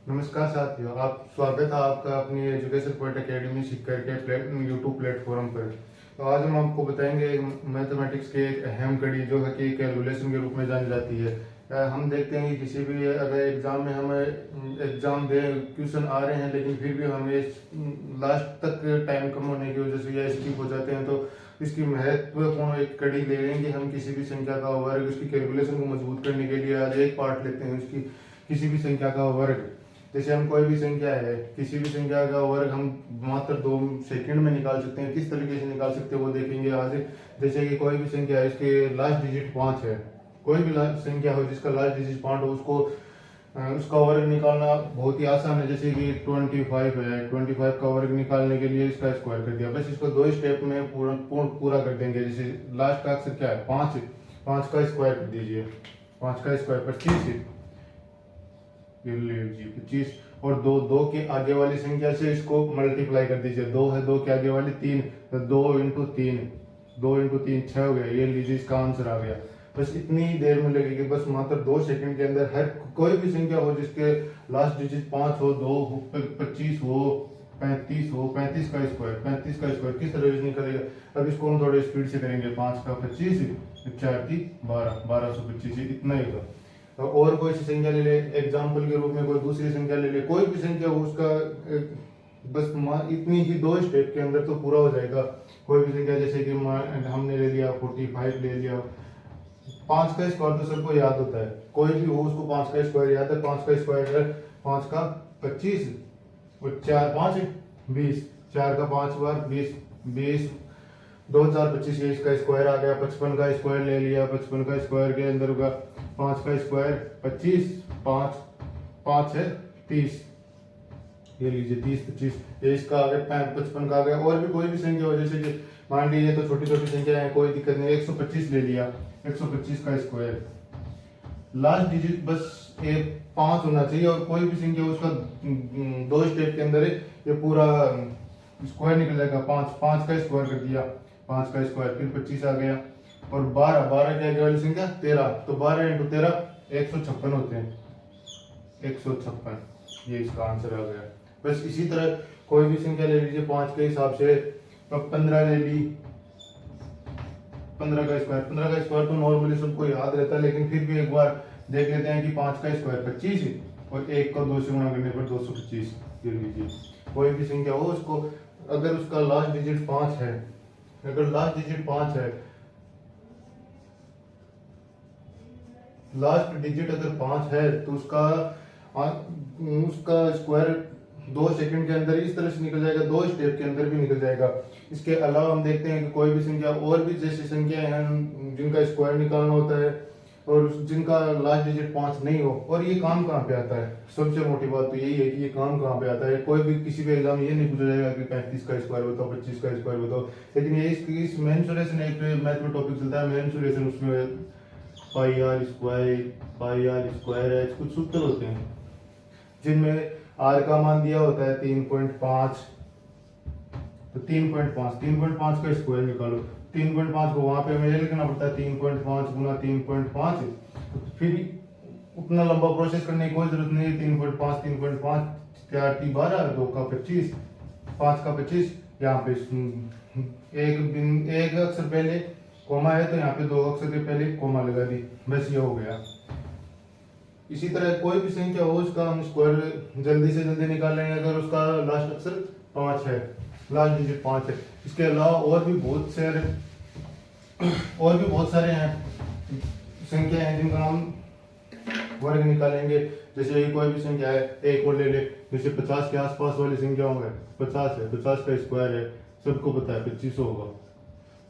नमस्कार साथियों, आप स्वागत है आपका अपनी एजुकेशन पॉइंट एकेडमी सीखकर के यूट्यूब प्लेटफॉर्म पर। तो आज हम आपको बताएंगे मैथमेटिक्स की एक अहम कड़ी जो है कि कैलकुलेशन के रूप में जानी जाती है। हम देखते हैं कि किसी भी अगर एग्जाम में हमें एग्जाम दे क्वेश्चन आ रहे हैं लेकिन फिर भी हमें लास्ट तक टाइम कम होने की वजह से या स्किप हो जाते हैं, तो इसकी महत्वपूर्ण एक कड़ी ले लेंगे हम किसी भी संख्या का वर्ग। उसकी कैलकुलेशन को मजबूत करने के लिए आज एक पार्ट लेते हैं उसकी किसी भी संख्या का वर्ग। जैसे हम कोई भी संख्या है, किसी भी संख्या का वर्ग हम मात्र 2 सेकंड में निकाल सकते हैं। किस तरीके से निकाल सकते हैं वो देखेंगे आज। जैसे कि कोई भी संख्या है, इसके लास्ट डिजिट 5 है। कोई भी संख्या हो जिसका लास्ट डिजिट 5 हो, उसको उसका वर्ग निकालना बहुत ही आसान है। जैसे कि 25 है, 25 का वर्ग निकालने के लिए इसका स्क्वायर कर दिया। बस इसको 2 स्टेप में पूरा कर देंगे। जैसे लास्ट का अक्षर क्या है, 5 है, 5 का स्क्वायर कर दीजिए। 5 का स्क्वायर 25 है, ये ले लीजिए 25। और दो के आगे वाली संख्या से इसको मल्टीप्लाई कर दीजिए। 2 है, 2 के आगे वाली 3, तो 2 इंटू 3 6 हो गया। ये लीजिए, इसका आंसर आ गया। बस इतनी ही देर में लगेगी, बस मात्र 2 सेकंड के अंदर हर कोई भी संख्या हो जिसके लास्ट डिजिट 5 हो, 2 हो, 25 हो, 35 हो, 35 का स्क्वायर, 35 का स्क्वायर किस तरह से निकलेगा। अब इसको हम थोड़े स्पीड से करेंगे। 5 का 25, 4 की 12, 1225, इतना ही होगा। तो और कोई सी संख्या ले ले, एग्जाम्पल के रूप में कोई दूसरी संख्या ले ले, कोई भी संख्या हो उसका बस इतनी ही 2 स्टेप के अंदर तो पूरा हो जाएगा। कोई भी संख्या जैसे कि हमने ले लिया 45 ले लिया। 5 का स्क्वायर तो सबको याद होता है, कोई भी हो उसको 5 का स्क्वायर याद है। 5 का स्क्वायर है 5 का 25 और 4 5 20, 4 का 5 बार 20, 20 2025, ये इसका स्क्वायर आ गया। 55 का स्क्वायर ले लिया। 55 का स्क्वायर के अंदर होगा 5 का स्क्वायर 25, 5 5 है 30, ये लीजिए 30 25, ये इसका आ गया 55 का आ गया। और भी कोई भी संख्या हो, जैसे कि मान लीजिए तो छोटी छोटी संख्या है, कोई दिक्कत नहीं। 125 ले लिया, 125 का स्क्वायर लास्ट डिजिट बस एक 5 होना चाहिए। और कोई भी संख्या उसका 2 स्टेप के अंदर है, ये पूरा स्क्वायर निकल जाएगा। 5 का स्क्वायर कर दिया, 5 का स्क्वायर फिर 25 आ गया। और 12 के आगे वाली संख्या 13, तो 12 इंटू 13 156 होते हैं। 156, ये इसका आंसर आ गया। बस इसी तरह कोई भी संख्या ले लीजिए 5 के हिसाब से। अब 15 ले ली, 15 का स्क्वायर, 15 का स्क्वायर तो नॉर्मली सबको याद रहता है, लेकिन फिर भी एक बार देख लेते हैं कि 5 का स्क्वायर 25 और 1 को 2 से गुणा करने पर 225। ले लीजिए कोई भी संख्या हो उसको, अगर उसका लास्ट डिजिट 5 है, अगर लास्ट डिजिट 5 है, लास्ट डिजिट अगर 5 है तो उसका स्क्वायर 2 सेकंड के अंदर इस तरह से निकल जाएगा, 2 स्टेप के अंदर भी निकल जाएगा। इसके अलावा हम देखते हैं कि कोई भी संख्या और भी जैसी संख्या है जिनका स्क्वायर निकालना होता है और जिनका लास्ट डिजिट 5 नहीं हो। और ये काम कहाँ पे आता है, सबसे मोटी बात तो यही है कि ये काम कहाँ पे आता है। कोई भी किसी भी एग्जाम ये नहीं पूछा जाएगा कि 35 का स्क्वायर बताओ, 25 का स्क्वायर बताओ, लेकिन ये इस मेंसुरेशन एक मैथ में टॉपिक चलता है मेंसुरेशन। उसमें पाई आर स्क्वायर है, कुछ सूत्र होते हैं जिनमें आर का मान दिया होता है 3.5, तो 3.5 का स्क्वायर निकालो। 3.5 को वहां पे हमें ये लिखना पड़ता है 3.5 गुना 3.5, तो फिर उतना लंबा प्रोसेस करने की कोई जरूरत नहीं है। 3.5 4 की 12, 2 का 25, 5 का 25। यहाँ पे एक अक्षर पहले कोमा है तो यहाँ पे 2 अक्षर के पहले कोमा लगा दी, बस ये हो गया। इसी तरह कोई भी संख्या हो उसका हम स्क्वायर जल्दी से जल्दी निकाल लेंगे अगर उसका लास्ट अक्षर 5 है, लास्ट डिजिट 5 है। इसके अलावा और भी बहुत सारे हैं संख्या हैं जिनका हम वर्ग निकालेंगे। जैसे कोई भी संख्या है, एक और ले ले, जैसे 50 के आसपास वाली संख्या होंगे। 50 है, 50 का स्क्वायर है, सबको पता है 25 होगा।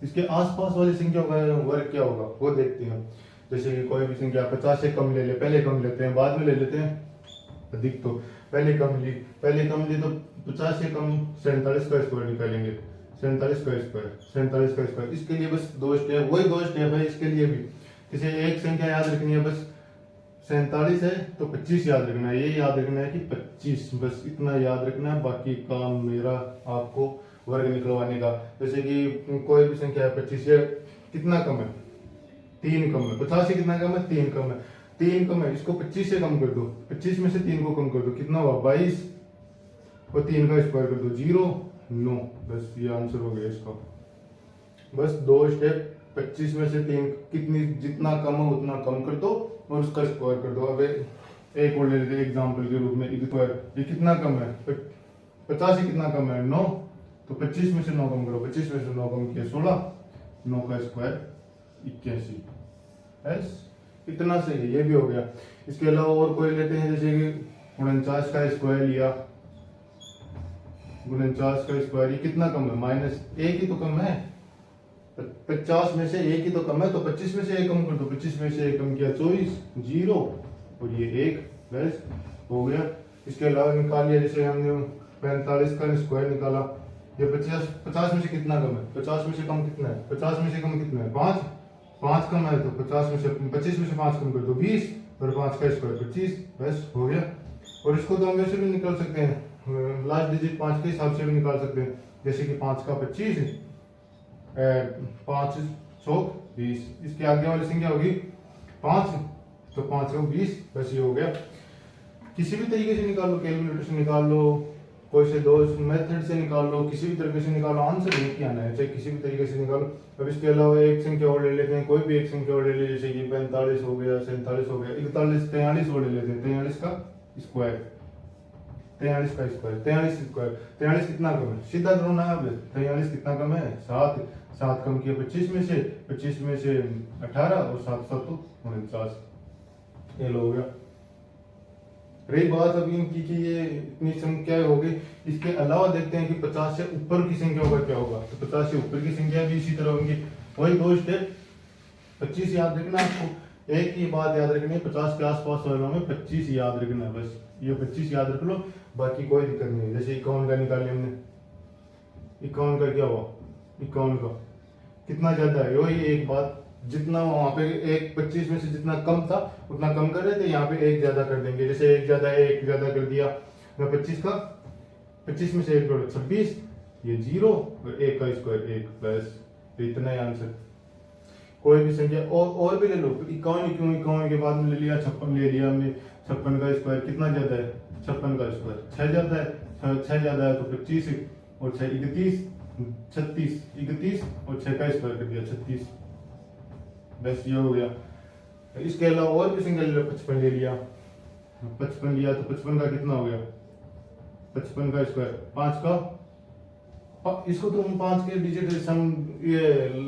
इसके आसपास वाली संख्या का वर्ग क्या होगा वो देखते हैं। जैसे कि कोई भी संख्या 50 से कम ले ले, पहले कम लेते हैं बाद में ले लेते हैं अधिक, तो पहले कम ली तो 50 से कम 47 का स्क्वायर निकालेंगे। 47 का स्क्वायर, 47 का स्क्वायर, इसके लिए बस 2 स्टेप, वही 2 स्टेप है इसके लिए भी। जैसे एक संख्या याद रखनी है, बस 47 है तो 25 याद रखना है, ये याद रखना है कि 25, बस इतना याद रखना है। बाकी काम मेरा आपको वर्ग निकलवाने का। जैसे कि कोई भी संख्या है 25 से कितना कम है, 3 कम है। 50 से कितना कम है, 3 कम है, 3 कम है, इसको 25 से कम कर दो, 25 में से 3 को कम कर दो, कितना हुआ 22, और 3 का स्क्वायर कर दो 0 9। बस ये आंसर हो गया इसका। बस 2 स्टेप, 25 में से 3 कितनी जितना कम हो उतना कम कर दो और उसका स्क्वायर कर दो। अब एक और ले लेते हैं एग्जाम्पल के रूप में, स्क्वायर ये कितना कम है 50 ही कितना कम है 9, तो 25 में से 9 कम करो, 25 में से 9 कम किया 16, 9 का स्क्वायर 81। बस इतना सही है, ये भी हो गया। इसके अलावा और कोई लेते हैं, जैसे कि 49 का स्क्वायर लिया, 49 का स्क्वायर ये कितना कम है -1 ही तो कम है, 50 में से 1 ही तो कम है, तो 25 में से 1 कम कर दो, 25 में से 1 कम किया 24 0 और ये 1, बस हो गया। इसके अलावा निकाल लिया, जैसे हमने 45 का स्क्वायर निकाला, ये 50 में से कितना कम है, 50 में से कम कितना है, 50 में से कम कितना है 5 कम है, तो 50 में से 25 में से 5 कम कर दो 20 और 5 का स्क्वायर 25, बस हो गया। और इसको तो हम वैसे भी निकाल सकते हैं, लास्ट डिजिट 5 के हिसाब से भी निकाल सकते हैं, जैसे कि 5 का 25, 5 100 20, इसके आगे वाली संख्या होगी 5, तो 5 को 20, बस ये हो गया। किसी भी तरीके से निकाल लो, कैलकुलेटर से निकाल लो, कोई से दो मेथड से निकाल लो, किसी भी तरीके से निकालो, आंसर एक ही आना है, चाहे किसी भी तरीके से निकालो। अब इसके अलावा एक संख्या और ले लेते हैं, कोई भी एक संख्या और ले लीजिए, जैसे कि 45 हो गया, 47 हो गया, 41 43 और ले लेते हैं, 43 का स्क्वायर, 43 का स्क्वायर, 43 स्क्वायर, 43 कितना कम है, सीधा करो ना। अब 43 कितना कम है 7, 7 कम किया 25 में से, 25 में से 18 और 7 7 तो 49, ये लो हो गया। रही बात अभी इनकी कि ये इतनी संख्या होगी, इसके अलावा देखते हैं कि 50 से ऊपर की संख्या होगा क्या होगा, तो 50 से ऊपर की संख्या भी इसी तरह होंगी, वही 2 स्टेप। 25 याद रखना आपको, एक ही बात याद रखनी है, 50 के आसपास वालों में 25 याद रखना है, बस ये 25 याद रख लो, बाकी कोई दिक्कत नहीं है। जैसे 51 का निकाल लिया हमने, 51 का क्या हुआ, 51 का कितना ज्यादा है, वही एक बात, जितना वहां पे एक 25 में से जितना कम था उतना कम कर रहे थे, यहाँ पे एक ज्यादा कर देंगे, जैसे एक ज्यादा कर दिया, मैं 25 का 25 में से 1 जोड़ो 26, ये 0 और 1 का स्क्वायर 1, बस इतना ही आंसर। कोई भी संख्या और भी ले लो, 51 क्यों 51 के बाद में ले लिया 56 ले लिया हमने, 56 का स्क्वायर कितना ज्यादा है, 56 का स्क्वायर 6 ज्यादा है, 6 ज्यादा है तो 25 और 6 31, 36 31 और 6 का स्क्वायर कर दिया 36, बस ये हो गया। इसके अलावा और भी संख्या ले लो, 55 ले लिया, 55 लिया तो 55 का कितना हो गया, 55 का स्क्वायर 5 का, इसको तो हम 5 के डिजिट सम, ये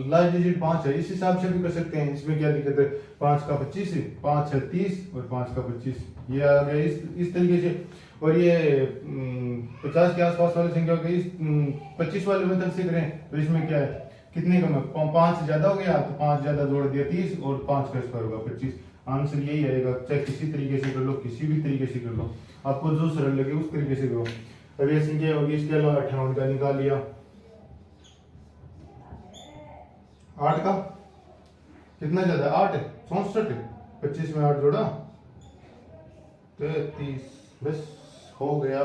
लास्ट डिजिट 5 है, इस हिसाब से भी कर सकते हैं, इसमें क्या दिक्कत है, 5 का 25, 5 है 30 और 5 का 25, ये आ गया इस तरीके से। और ये 50 के आसपास वाली संख्या के इस 25 वाले मेथड से करें तो इसमें क्या है, कितने कम है, 5 ज्यादा हो गया तो 5 ज्यादा जोड़ दिया 30 और 5 का स्क्वायर होगा 25, आंसर यही आएगा। चाहे किसी तरीके से कर लो, किसी भी तरीके से कर लो, आपको जो सरल लगे उस तरीके से करो। अब ये संख्या होगी, इसके अलावा 58 का निकाल लिया, 8 का कितना ज्यादा है, 8 है 64, 25 में 8 जोड़ा 33, बस हो गया।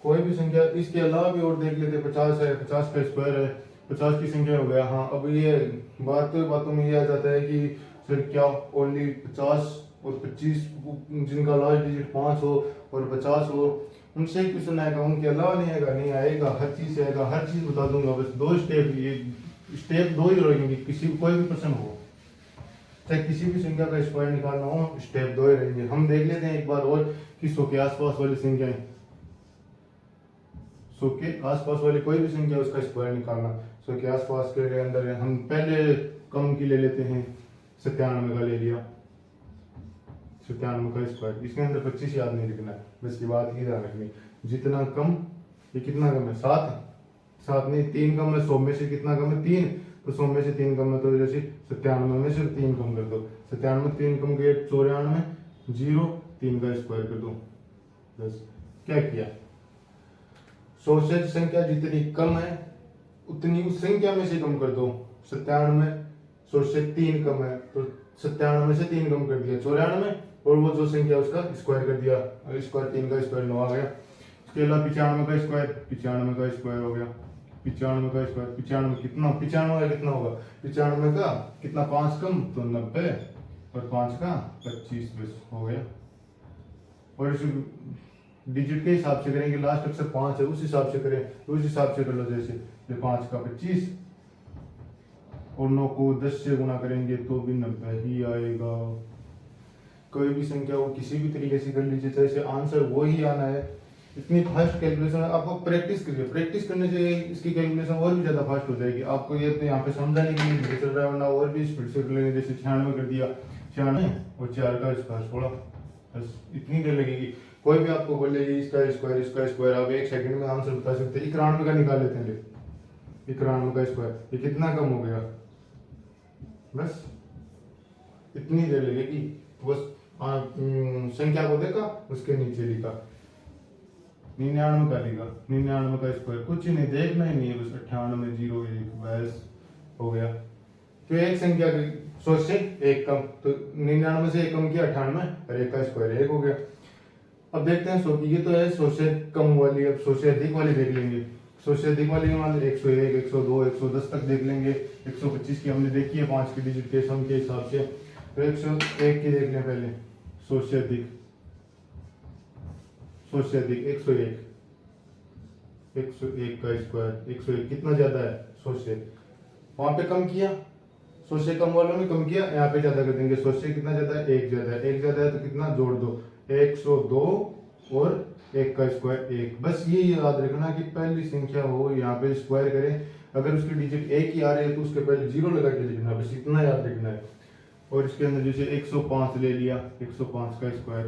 कोई भी संख्या इसके अलावा भी और देख लेते, 50 है, 50 का स्क्वायर है, 50 की संख्या हो गया। हाँ, अब ये बातों में ये आ जाता है कि फिर क्या ओनली 50 और 25 जिनका लास्ट डिजिट 5 हो और 50 हो उनसे ही क्वेश्चन आएगा, उनके अलावा नहीं आएगा, नहीं आएगा, हर चीज आएगा, हर चीज बता दूंगा। बस 2 स्टेप, ये स्टेप 2 ही रहेंगे, किसी कोई भी प्रश्न हो, चाहे किसी भी संख्या का स्क्वायर निकालना हो, स्टेप 2 ही रहेंगे। हम देख लेते हैं एक बार और कि 100 के आसपास वाली संख्याएं, 100 के आसपास वाली कोई भी संख्या उसका स्क्वायर निकालना, 100 के आसपास के अंदर है, हम पहले कम की ले लेते हैं, 97 का ले लिया, 97 का स्क्वायर, इसके अंदर 25 याद नहीं रखना है, बस ये बात ही ध्यान रखनी, जितना कम, ये कितना कम है 7 नहीं 3 कम है, 100 में से कितना कम है 3, तो 100 में से 3 कम है, तो जैसे 97 में से 3 कम कर दो, 97 में 3 कम किया 94, 0 3 का स्क्वायर कर दो, बस क्या किया। 100 से संख्या जितनी कम है उतनी उस संख्या में से कम कर दो, 97 100 से 3 कम है तो 97 में से 3 कम कर दिया 94, और वो जो संख्या उसका स्क्वायर कर दिया, स्क्वायर 3 का स्क्वायर 9 आ गया। इसके अलावा 95 का स्क्वायर, 95 का स्क्वायर हो गया, 95 का स्क्वायर, 95 कितना, 95 का कितना होगा, 95 का कितना 5 कम तो 90 और 5 का 25 बस हो गया। और इस डिजिट के हिसाब से करेंगे, लास्ट अक्षर 5 है उस हिसाब से करें, तो उस हिसाब से कर लो। जैसे 5 का 25 और 9 को 10 से गुणा करेंगे तो भी 90 ही आएगा। कोई भी संख्या वो किसी भी तरीके से कर लीजिए, जैसे आंसर वो ही आना है। इतनी फास्ट कैलकुलेशन आपको प्रैक्टिस करिए, प्रैक्टिस करने से इसकी कैलकुलेशन और भी ज़्यादा फास्ट हो जाएगी। आपको ये तो यहाँ पे समझाने के लिए चल रहा है, वरना और भी स्पीड से कर लेंगे। जैसे 96 कर दिया, 96 और 4 का स्क्वायर 16, बस इतनी देर लगेगी। कोई भी आपको बोलेगी इसका स्क्वायर, आप 1 सेकंड में आंसर बता सकते हैं। 91 का निकाल लेते हैं, 91 का स्क्वायर, ये कितना कम हो गया, बस इतनी देर लगेगी। बस संख्या को देखा, उसके नीचे लिखा 99 का लिखा, 99 का स्क्वायर, कुछ नहीं देखना ही नहीं है, बस 98 0 1 बस हो गया। तो एक संख्या की 100 से 1 कम, तो 99 से 1 कम किया 98 और 1 का स्क्वायर 1 हो गया। अब देखते हैं 100 की, ये तो है 100 से कम वाली, अब 100 से अधिक वाली देख लेंगे। 100 से अधिक वाली मान 101 102 110 तक देख लेंगे। 125 की हमने देखी है 5 के डिजिट के सम के हिसाब से, तो 101 की देख लें पहले। 100 से अधिक 101 101 का स्क्वायर, 101 कितना ज्यादा है 100 से, वहां पे कम किया, 100 से कम वालों ने कम किया, यहाँ पे ज्यादा कर देंगे। 100 से कितना ज्यादा है, 1 ज्यादा है, 1 ज्यादा है तो कितना जोड़ दो, 102 और 1 का स्क्वायर 1। बस ये याद रखना कि पहली संख्या हो यहाँ पे स्क्वायर करें, अगर उसकी डिजिट 1 ही आ रही है तो उसके पहले 0 लगा के लिखना, बस इतना याद रखना है। और इसके अंदर जैसे 105 ले लिया, 105 का स्क्वायर,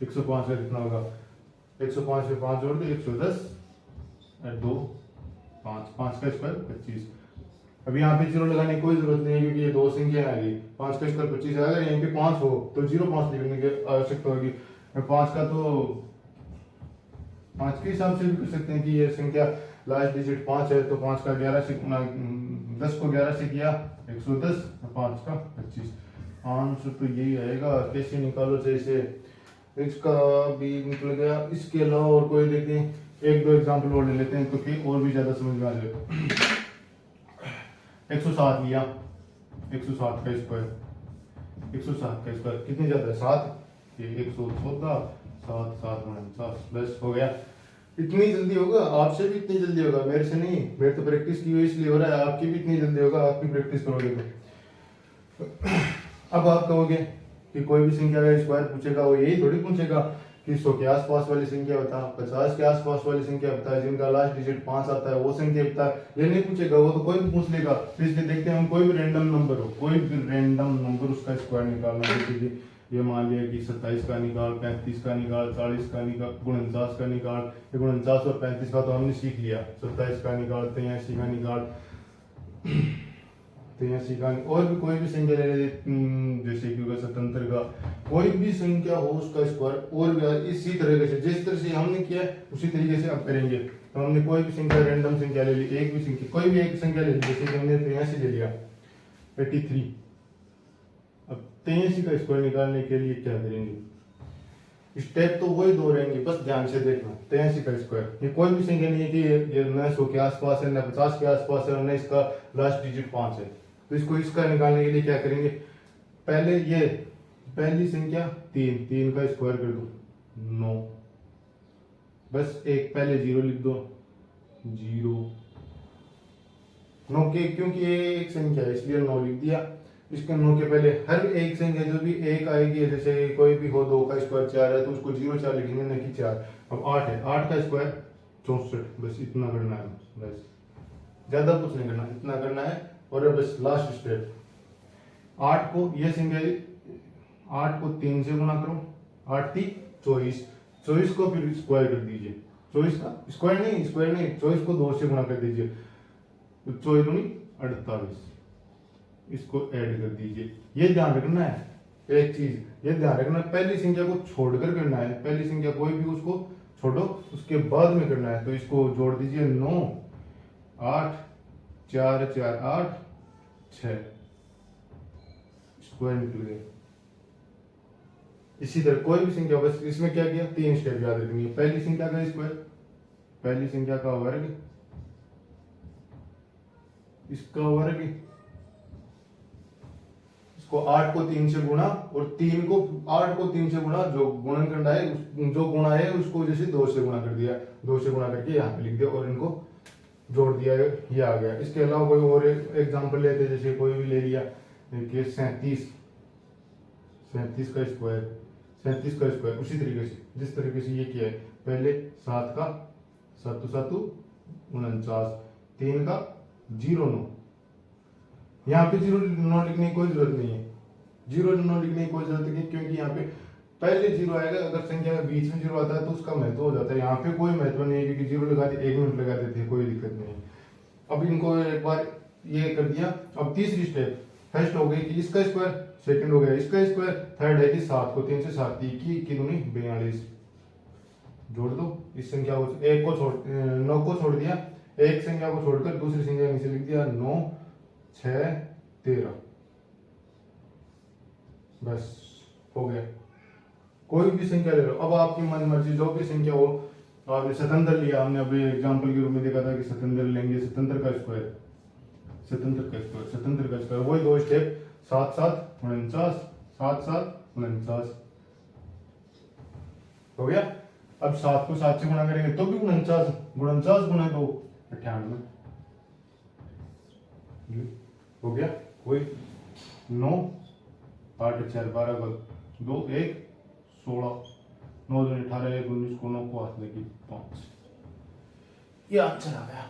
105 का कितना होगा, 105 में 5 जोड़ दो 110 और 2 5, 5 का स्क्वायर 25। अब यहाँ पे 0 लगाने की कोई जरूरत नहीं है क्योंकि ये दो संख्या आ गई। 5 का स्क्वायर 25 है, अगर यहीं पे 5 हो तो 0 5 लिखने की आवश्यकता होगी। 5 का तो 5 के हिसाब से भी कर सकते हैं कि ये संख्या लास्ट डिजिट 5 है, तो 5 का 11 से 10 को 11 से किया 110 और 5 का 25। आंसर तो यही आएगा। कैसे निकालो, जैसे इसका भी निकल गया। इसके अलावा और कोई देखें, 1 2 एग्जाम्पल और ले लेते हैं क्योंकि और भी ज्यादा समझ में आ जाए। 107 लिया, 107 का स्क्वायर, 107 का स्क्वायर कितनी ज्यादा है 7, ये 114 7 7 49 बस हो गया। इतनी जल्दी होगा, आपसे भी इतनी जल्दी होगा, मेरे से नहीं, मेरे तो प्रैक्टिस की हुई इसलिए हो रहा है, आपकी भी इतनी जल्दी होगा, आप भी प्रैक्टिस करोगे तो। अब आप कहोगे कि कोई भी संख्या का स्क्वायर पूछेगा, वो यही थोड़ी पूछेगा कि 100 के आसपास वाली संख्या बता, 50 के आसपास वाली संख्या बता, जिनका लास्ट डिजिट 5 आता है वो संख्या बता, ये नहीं पूछेगा, वो तो कोई भी पूछ लेगा। तो इसलिए देखते हैं हम कोई भी रैंडम नंबर हो, कोई भी रैंडम नंबर उसका स्क्वायर निकालना। जैसे कि ये मान लिया कि 27 का निकाल, 35 का निकाल, 40 का निकाल, 49 का निकाल। 49 और 35 का तो हमने सीख लिया, 27 का निकाल, 83 का निकाल, 83 का, और भी कोई भी संख्या ले ले, जैसे कि होगा 77 का, कोई भी संख्या हो उसका स्क्वायर। और भी इसी तरह से, जिस तरह से हमने किया उसी तरीके से अब करेंगे। तो हमने कोई भी संख्या रैंडम संख्या ले ली, एक भी संख्या, कोई भी एक संख्या ले ली, जैसे कि हमने 83 ले लिया 83। अब 83 का स्क्वायर निकालने के लिए क्या करेंगे, स्टेप तो वही दो रहेंगे, बस ध्यान से देखना। 83 का स्क्वायर, ये कोई भी संख्या नहीं है कि ये न 100 के आसपास है, न 50 के आसपास है, और न इसका लास्ट डिजिट 5 है। तो इसको इसका निकालने के लिए क्या करेंगे, पहले ये पहली संख्या 3 का स्क्वायर कर दो 9, बस एक पहले 0 लिख दो, 0 9 के, क्योंकि ये एक संख्या है इसलिए 9 लिख दिया। इसके 9 के पहले हर एक संख्या जो भी एक आएगी, जैसे कोई भी हो, 2 का स्क्वायर 4 है तो उसको 0 4 लिखेंगे, न कि 4। अब 8 है, 8 का स्क्वायर 64, बस इतना करना है, बस ज्यादा कुछ नहीं करना, इतना करना है। और बस लास्ट स्टेप, 8 को ये संख्या 8 को 3 से गुणा करो, 8 3 24, 24 को फिर स्क्वायर कर दीजिए, 24 का स्क्वायर नहीं 24 को 2 से गुणा कर दीजिए, 24 दूनी 48, इसको ऐड कर दीजिए। ये ध्यान रखना है, एक चीज ये ध्यान रखना, पहली संख्या को छोड़कर करना है, पहली संख्या कोई भी उसको छोड़ो, उसके बाद में करना है। तो इसको जोड़ दीजिए, 9 8 4 4 8 6, स्क्वायर निकल गया। इसी तरह कोई भी संख्या, बस इसमें क्या किया, 3 स्टेप याद रखेंगे। पहली संख्या का स्क्वायर, पहली संख्या का वर्ग, इसका वर्ग, को 8 को 3 से गुणा और 3 को 8 को 3 से गुणा, जो गुणनखंड है जो गुणा है उसको जैसे 2 से गुणा कर दिया, 2 से गुणा करके यहाँ पे लिख दिया और इनको जोड़ दिया, ये आ गया। इसके अलावा कोई और एग्जांपल लेते, जैसे कोई भी ले लिया, देखिए 37 का स्क्वायर, 37 का स्क्वायर उसी तरीके से जिस तरीके से ये किया है, पहले 7 का 7 7 49, 3 का 0 9, यहाँ पे 0 9 लिखने की कोई जरूरत नहीं है, 0 9 लिखने की कोई जरूरत नहीं, क्योंकि यहाँ पे पहले 0 आएगा, अगर संख्या के बीच में 0 आता है तो उसका महत्व हो जाता है। यहाँ पे कोई महत्व नहीं है, क्योंकि 0 लगा दिया, 1 मिनट लगा देते हैं, कोई दिक्कत नहीं है। अब इनको एक बार ये कर दिया। अब तीसरी स्टेप, फर्स्ट हो गई कि इसका स्क्वायर, सेकंड हो गया इसका स्क्वायर, थर्ड है कि 7 को 3 से 7 की 42 जोड़ दो। इस संख्या को, एक को छोड़ 9 को छोड़ दिया, एक संख्या को छोड़कर दूसरी संख्या नीचे लिख दिया, 9 6 13, बस हो गया। कोई भी संख्या ले लो, अब आपकी मन मर्जी जो भी संख्या हो। और स्वतंत्र लिया हमने, अभी एग्जांपल के रूप में देखा था कि स्वतंत्र लेंगे, स्वतंत्र का स्क्वायर, स्वतंत्र का स्क्वायर, स्वतंत्र का स्क्वायर, वही दो स्टेप, 7 7 49, 7 7 49 हो गया। अब 7 को 7 से गुणा करेंगे तो भी 49, 49 गुणा 2 98 हो गया। कोई 9 8 4 12 का 2 1 16, 9 2 18 1 19 को 9 को हाथ लगी 5, ये आंसर आ गया।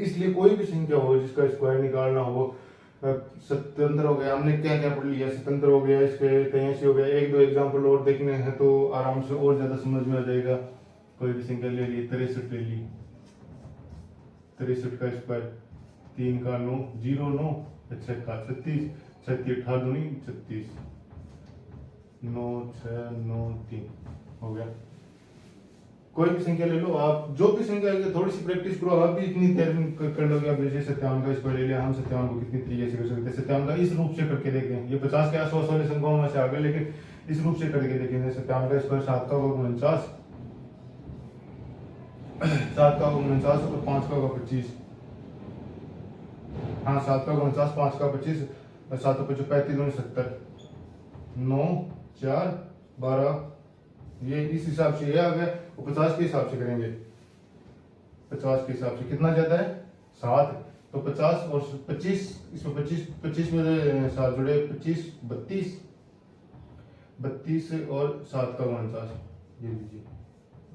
इसलिए कोई भी संख्या हो जिसका स्क्वायर निकालना हो, स्वतंत्र हो गया, हमने क्या क्या पढ़ लिया, स्वतंत्र हो गया, इसके 83 हो गया, एक दो एग्जांपल और देखने हैं तो आराम से और ज्यादा समझ में आ जाएगा। कोई भी संख्या ले ली, 63 ले ली, 63 का स्क्वायर, 3 का 9 0 9 6 का 36, 36 18 दूनी 36, 9 6 9 3 हो गया। कोई भी संख्या ले लो आप, जो भी संख्या है, थोड़ी सी प्रैक्टिस करो, आप भी इतनी देर कर लोगे। आप जैसे 57 का स्क्वायर ले लिया, हम 57 को कितनी तरीके से कर सकते हैं, 57 का इस रूप से करके देखते हैं। ये 50 के आसपास वाले संख्याओं में से आ गए, लेकिन इस रूप से करके देखेंगे। 57 का स्क्वायर 7 का होगा 49, 7 का होगा 49 और 5 का होगा 25, हाँ 7 का 49, 5 का 25 और 7 का 25 35 70, 9 4 12, ये इस हिसाब से ये आ गया। और 50 के हिसाब से करेंगे, 50 के हिसाब से कितना ज्यादा है 7, तो 50 और 25, इसमें 25 में 7 जुड़े 25 32, 32 और 7 का 49, ये लीजिए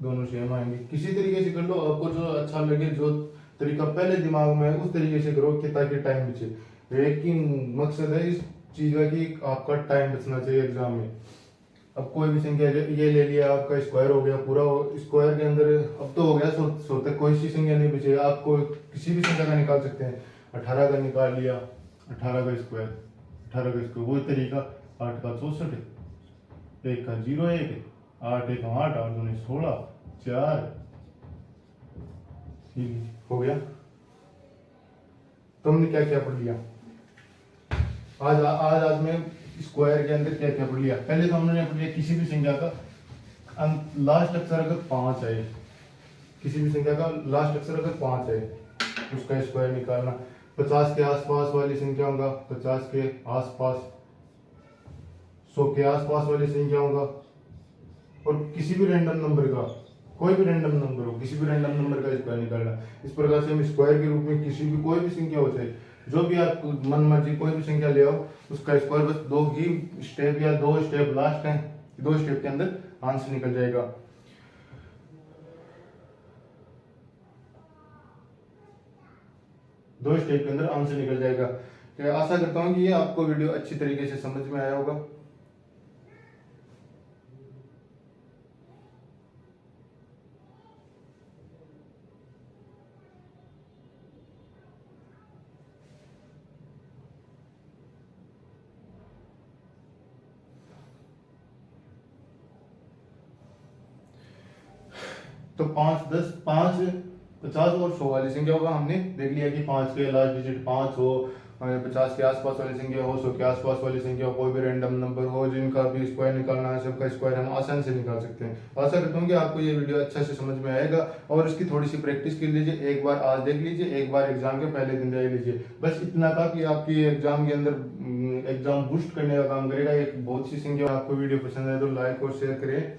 दोनों सेम आएंगे। किसी तरीके से कर लो, आपको जो अच्छा लगे, जो तरीका पहले दिमाग में है उस तरीके से करो कि ताकि टाइम बचे। लेकिन मकसद है इस चीज का कि आपका टाइम बचना चाहिए एग्जाम में। अब कोई भी संख्या ये ले लिया, आपका स्क्वायर हो गया पूरा, स्क्वायर के अंदर अब तो हो गया, सो तक कोई सी संख्या नहीं बची। आपको किसी भी संख्या का निकाल सकते हैं। 18 का निकाल लिया, 18 का स्क्वायर, 18 का स्क्वायर वही तरीका, 8 का 64, 1 का 0 1, 8 1 8, 8 2 16 4, हो गया। तुमने क्या क्या पढ़ लिया आज में स्क्वायर के अंदर क्या क्या पढ़ लिया। पहले तो हमने पढ़ लिया किसी भी संख्या का लास्ट अक्षर अगर 5 है, किसी भी संख्या का लास्ट अक्षर अगर 5 है उसका स्क्वायर निकालना। 50 के आसपास वाली संख्या होगा, 50 के आसपास, 100 के आसपास वाली संख्या होगा, और किसी भी रैंडम नंबर का, कोई भी रैंडम नंबर हो, किसी भी रैंडम नंबर का स्क्वायर निकालना। इस प्रकार से हम स्क्वायर के रूप में किसी भी कोई भी संख्या हो, चाहे जो भी आप मन मर्जी कोई भी संख्या ले आओ, उसका स्क्वायर बस 2 ही स्टेप या 2 स्टेप लास्ट है, 2 स्टेप के अंदर आंसर निकल जाएगा। दो स्टेप के अंदर आंसर निकल जाएगा। आशा करता हूँ कि ये आपको वीडियो अच्छी तरीके से समझ में आया होगा। तो 5 10 5 50 और 100 वाली संख्या होगा। हमने देख लिया कि 5 के लास्ट डिजिट 5 हो, 50 के आसपास वाली संख्या हो, 100 के आसपास वाली संख्या हो, कोई भी रैंडम नंबर हो, जिनका भी स्क्वायर निकालना है, सबका स्क्वायर हम आसान से निकाल सकते हैं। आशा करता हूँ कि आपको ये वीडियो अच्छा से समझ में आएगा और इसकी थोड़ी सी प्रैक्टिस कर लीजिए। एक बार आज देख लीजिए, एक बार एग्जाम के पहले दिन देख लीजिए। बस इतना था कि आपकी एग्जाम के अंदर एग्जाम बूस्ट करने का काम करेगा। एक बहुत सी संख्या। आपको वीडियो पसंद आए तो लाइक और शेयर करें।